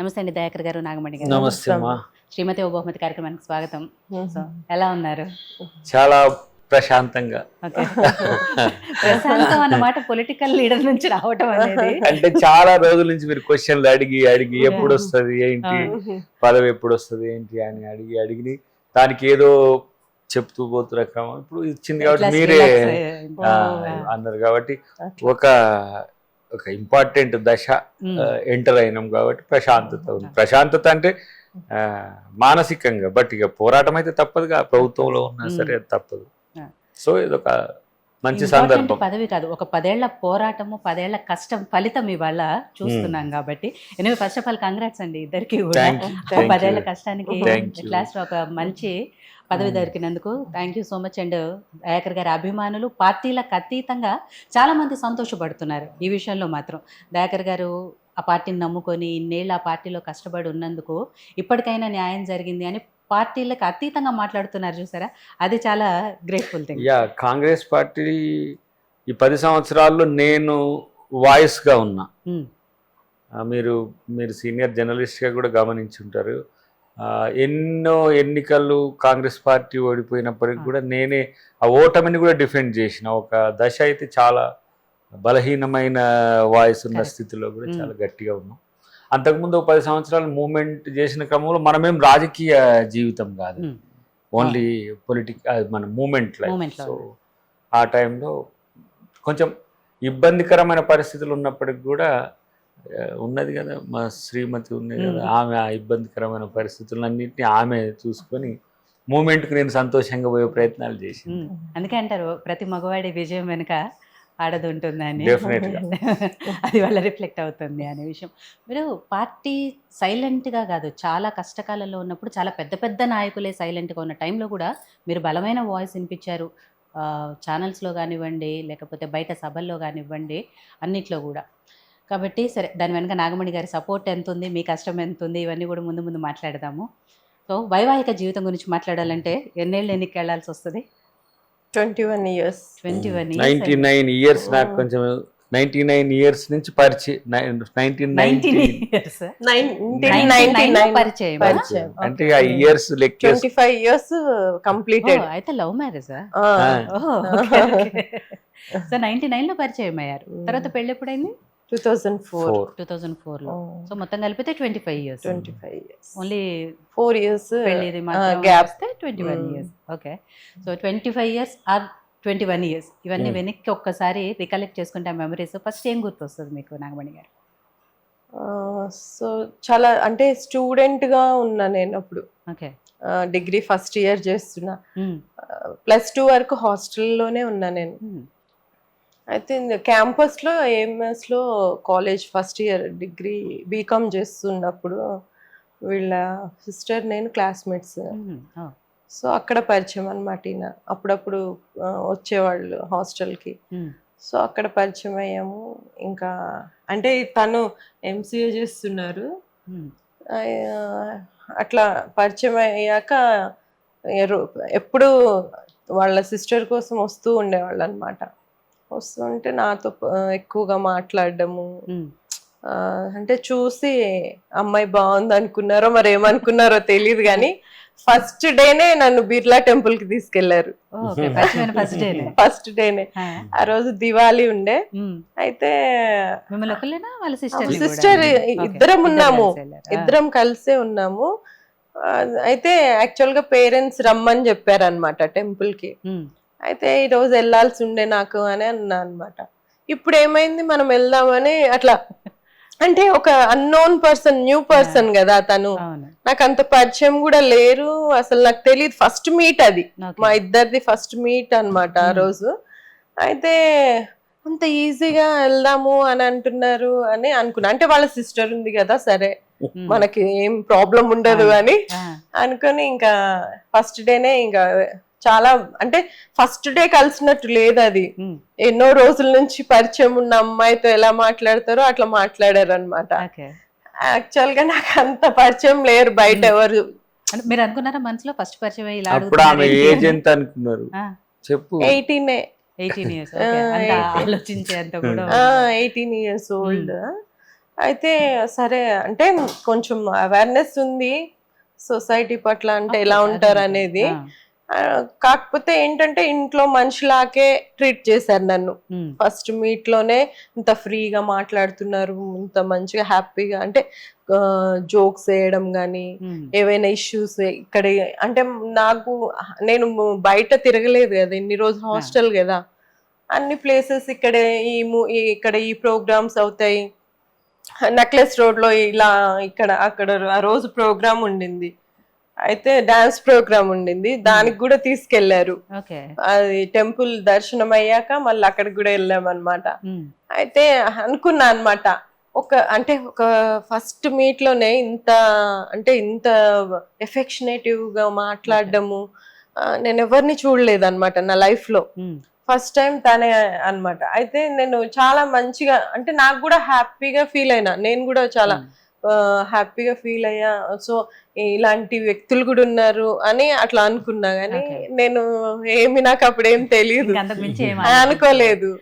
నమస్తే అండి దయాకర్ గారు, నాగమణి గారు. నమస్తే అమ్మా. శ్రీమతి ఓ బహుమతి కార్యక్రమానికి స్వాగతం. సో ఎలా ఉన్నారు? చాలా ప్రశాంతంగా. ఓకే. ప్రశాంతం అన్నమాట పొలిటికల్ లీడర్ నుంచి రావటం అనేది. అంటే చాలా రోజుల నుంచి మీరు క్వశ్చన్లు అడిగి ఎప్పుడు వస్తుంది ఏంటి, పదవి ఎప్పుడు వస్తుంది ఏంటి అని అడిగి దానికి ఏదో చెప్తూ పోతున్న క్రమం ఇప్పుడు ఇచ్చింది కాబట్టి మీరే అన్నారు కాబట్టి ఒక ఇంపార్టెంట్ దశ ఎంటర్ అయినాం కాబట్టి ప్రశాంతత ఉంది. ప్రశాంతత అంటే మానసికంగా, బట్ ఇక పోరాటం అయితే తప్పదుగా, ప్రభుత్వంలో ఉన్నా సరే తప్పదు. సో ఇదొక మంచి సందర్భం. పదవి కాదు, ఒక 10 ఏళ్ల పోరాటము, 10 ఏళ్ల కష్టం ఫలితం ఇవాళ చూస్తున్నాం కాబట్టి anyway first of all congrats అండి ఇద్దరికి కూడా. 10 ఏళ్ల కష్టానికి లాస్ట్ ఒక మంచి పదవి దొరికినందుకు thank you so much. And Dayakar గారి అభిమానులు పార్టీలకు అతీతంగా చాలా మంది సంతోషపడుతున్నారు ఈ విషయంలో మాత్రం. దయాకర్ గారు ఆ పార్టీని నమ్ముకొని ఇన్నేళ్ళు ఆ పార్టీలో కష్టపడి ఉన్నందుకు ఇప్పటికైనా న్యాయం జరిగింది అని పార్టీలకు అతీతంగా మాట్లాడుతున్నారు చూసారా, అది చాలా గ్రేట్ఫుల్ థింగ్. కాంగ్రెస్ పార్టీ ఈ 10 సంవత్సరాల్లో నేను వాయిస్గా ఉన్నా. మీరు సీనియర్ జర్నలిస్ట్గా కూడా గమనించుంటారు. ఎన్నో ఎన్నికలు కాంగ్రెస్ పార్టీ ఓడిపోయినప్పటికీ కూడా నేనే ఆ ఓటమిని కూడా డిఫెండ్ చేసిన ఒక దశ అయితే చాలా బలహీనమైన వాయిస్ ఉన్న స్థితిలో కూడా చాలా గట్టిగా ఉన్నాం. అంతకుముందు 10 సంవత్సరాలు మూవ్మెంట్ చేసిన క్రమంలో మనమేం రాజకీయ జీవితం కాదు, ఓన్లీ మన మూమెంట్ లైఫ్. సో ఆ టైంలో కొంచెం ఇబ్బందికరమైన పరిస్థితులు ఉన్నప్పటికి కూడా ఉన్నది కదా, మా శ్రీమతి ఉంది కదా, ఆమె ఆ ఇబ్బందికరమైన పరిస్థితులన్నింటినీ ఆమె చూసుకొని మూమెంట్కి నేను సంతోషంగా పోయే ప్రయత్నాలు చేసింది. అందుకే అంటారు ప్రతి మగవాడి విజయం వెనుక ఆడది ఉంటుందని, అది వాళ్ళ రిఫ్లెక్ట్ అవుతుంది అనే విషయం. మీరు పార్టీ సైలెంట్గా కాదు, చాలా కష్టకాలంలో ఉన్నప్పుడు చాలా పెద్ద పెద్ద నాయకులే సైలెంట్గా ఉన్న టైంలో కూడా మీరు బలమైన వాయిస్ వినిపించారు. ఛానల్స్లో కానివ్వండి, లేకపోతే బయట సభల్లో కానివ్వండి, అన్నిట్లో కూడా. కాబట్టి సరే, దాని వెనక నాగమణి గారి సపోర్ట్ ఎంత ఉంది, మీ కష్టం ఎంత ఉంది, ఇవన్నీ కూడా ముందు మాట్లాడదాము. సో వైవాహిక జీవితం గురించి మాట్లాడాలంటే ఎన్నేళ్ళు ఎన్నికి వెళ్ళాల్సి వస్తుంది? 21 years. 99 years. నాకు కొంచెం 99 years నుంచి పరిచయం. 1999 పరిచయం అంటే ఆ ఇయర్స్ లెక్క 25 years కంప్లీటెడ్. అయితే లవ్ మ్యారేజా? సో 99లో పరిచయం అయ్యారు. తర్వాత పెళ్ళి ఎప్పుడైంది? 2004లో. సో మొత్తం కలిపితే 25 years. ఓన్లీ 4 years పెళ్ళిది gap 21 years. Okay. So 25 years or 21 years ఇవన్నీ వెనక్కి ఒక్కసారి రికలెక్ట్ చేసుకుంటే ఆ మెమరీస్ ఫస్ట్ ఏం గుర్తొస్తుంది మీకు నాగమణి గారు? సో చాలా అంటే స్టూడెంట్గా ఉన్నా నేను అప్పుడు. ఓకే. డిగ్రీ ఫస్ట్ ఇయర్ చేస్తున్నా. +2 వరకు హాస్టల్లోనే ఉన్నా నేను. అయితే క్యాంపస్లో ఏఎంఎస్లో college first year degree BCom చేస్తున్నప్పుడు వీళ్ళ సిస్టర్ నేను క్లాస్మేట్స్. సో అక్కడ పరిచయం అనమాట. ఈయన అప్పుడప్పుడు వచ్చేవాళ్ళు హాస్టల్కి. సో అక్కడ పరిచయం అయ్యాము. ఇంకా అంటే తను ఎంసీఏ చేస్తున్నారు. అట్లా పరిచయం అయ్యాక ఎప్పుడు వాళ్ళ సిస్టర్ కోసం వస్తూ ఉండేవాళ్ళు అనమాట. వస్తుంటే నాతో ఎక్కువగా మాట్లాడడము. అంటే చూసి అమ్మాయి బాగుంది అనుకున్నారో మరి ఏమనుకున్నారో తెలియదు కానీ ఫస్ట్ డేనే నన్ను బిర్లా టెంపుల్ కి తీసుకెళ్లారు. ఫస్ట్ డేనే. ఆ రోజు దివాళీ ఉండే. అయితే సిస్టర్ ఇద్దరం ఉన్నాము, ఇద్దరం కలిసే ఉన్నాము. అయితే యాక్చువల్ గా పేరెంట్స్ రమ్మని చెప్పారు అనమాట టెంపుల్ కి. అయితే ఈ రోజు వెళ్ళాల్సి ఉండే నాకు అని అన్నా అనమాట. ఇప్పుడు ఏమైంది మనం వెళ్దామని అట్లా, అంటే ఒక అన్నోన్ పర్సన్, న్యూ పర్సన్ కదా తను. నాకు అంత పరిచయం కూడా లేరు, అసలు నాకు తెలియదు. ఫస్ట్ మీట్ అది, మా ఇద్దరిది ఫస్ట్ మీట్ అనమాట ఆ రోజు. అయితే అంత ఈజీగా వెళ్దాము అని అంటున్నారు అని అనుకున్నా. అంటే వాళ్ళ సిస్టర్ ఉంది కదా, సరే మనకి ఏం ప్రాబ్లం ఉండదు అని అనుకుని ఇంకా ఫస్ట్ డేనే ఇంకా చాలా అంటే ఫస్ట్ డే కలిసినట్టు లేదు అది. ఎన్నో రోజుల నుంచి పరిచయం ఉన్న అమ్మాయితో ఎలా మాట్లాడతారో అట్లా మాట్లాడారు అనమాట. యాక్చువల్ గా నాకు అంత పరిచయం లేరు బయట ఎవరు. మీరు అనుకున్నారా మనసులో ఫస్ట్ పరిచయం? 18 years old. అయితే సరే అంటే కొంచెం అవేర్నెస్ ఉంది సొసైటీ పట్ల, అంటే ఎలా ఉంటారు అనేది. కాకపోతే ఏంటంటే ఇంట్లో మనిషిలాగే ట్రీట్ చేశారు నన్ను. ఫస్ట్ మీట్ లోనే ఇంత ఫ్రీగా మాట్లాడుతున్నారు, ఇంత మంచిగా హ్యాపీగా, అంటే జోక్స్ వేయడం కానీ ఏవైనా ఇష్యూస్ ఇక్కడ, అంటే నేను బయట తిరగలేదు కదా ఇన్ని రోజు, హాస్టల్ కదా, అన్ని ప్లేసెస్ ఇక్కడే ఇక్కడ ఈ ప్రోగ్రామ్స్ అవుతాయి. నెక్లెస్ రోడ్ లో ఇలా అక్కడ ఆ రోజు ప్రోగ్రామ్ ఉండింది, అయితే డాన్స్ ప్రోగ్రామ్ ఉండింది, దానికి కూడా తీసుకెళ్లారు. అది టెంపుల్ దర్శనం అయ్యాక మళ్ళీ అక్కడికి కూడా వెళ్ళాం అనమాట. అయితే అనుకున్నా అనమాట, ఒక ఫస్ట్ మీట్ లోనే ఇంత ఎఫెక్షనేటివ్ గా మాట్లాడడము నేను ఎవరిని చూడలేదు అనమాట నా లైఫ్ లో. ఫస్ట్ టైం తనే అన్నమాట. అయితే నేను చాలా మంచిగా, అంటే నాకు కూడా హ్యాపీగా ఫీల్ అయినా, నేను కూడా చాలా హ్యాపీగా ఫీల్ అయ్యా. సో ఇలాంటి వ్యక్తులు కూడా ఉన్నారు అని అట్లా అనుకున్నా, కానీ నేను నాకు అప్పుడేం తెలియదు, అనుకోలేదు.